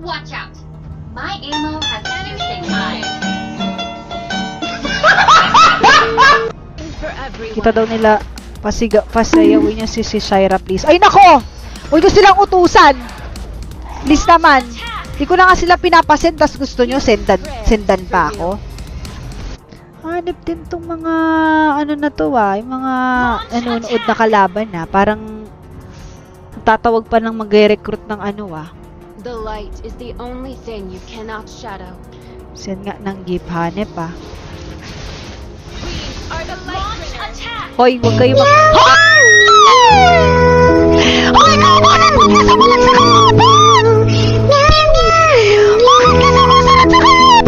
Watch out. My ammo has piercing eyes. Kita daw nila pasayawin niya si Shira, please. Ay nako! Huwag ko silang utusan. Please naman. Di ko na nga sila pinapasend, tas gusto nyo sendan pa ako. Hanip din tong mga ano na to yung mga nanonood na kalaban parang tatawag pa ng mag-recruit ng The light is the only thing you cannot shadow. Send nga ng gift hanip Are the light attack? Hoy, huwag kayo Hoy! Hoy, kawanan mo ka sa balat sa kaban! Bakit ka sa balat sa kaban?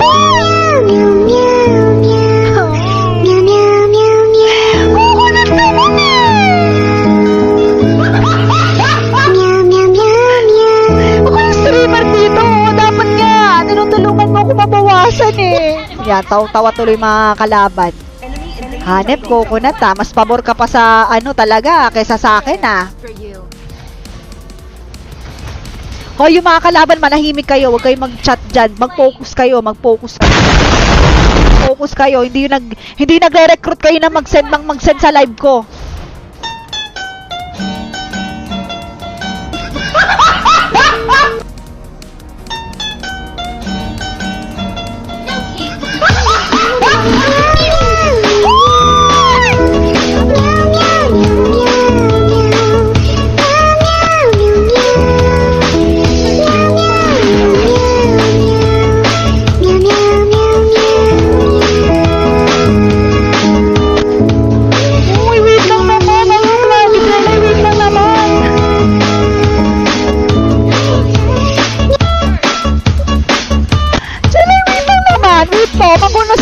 Kukunan naman Ako yung streamer dito. Dapat nga, tinutulungan mo ako mabawasan Yan, tawa-tawa tuloy mga kalaban. Hanep, coconut mas pabor ka pa sa talaga kaysa sa akin For you. Hoy, yung mga kalaban, manahimik kayo, huwag kayong mag-chat dyan, mag-focus kayo, focus kayo, hindi nagre-recruit kayo na mag-send sa live ko.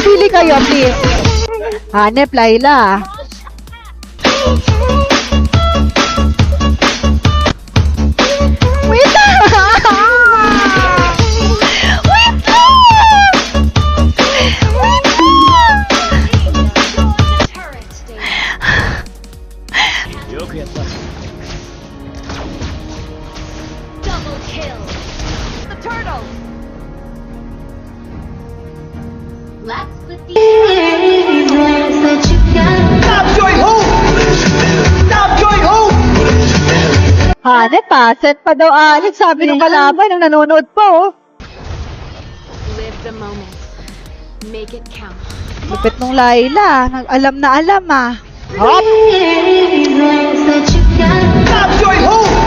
Pili kayo, please. Hanep, Laila. Wait lang! Wait lang! Wait lang! Double kill. The turtle. Let's put the Stop Joy Ho! Stop Joy Ho! Hanep send pa daw Alex, sabi ng kalaban nung nanonood po. Live the moment. Make it count. Lupit nung Laila, alam na alam Hop! Stop Joy Ho!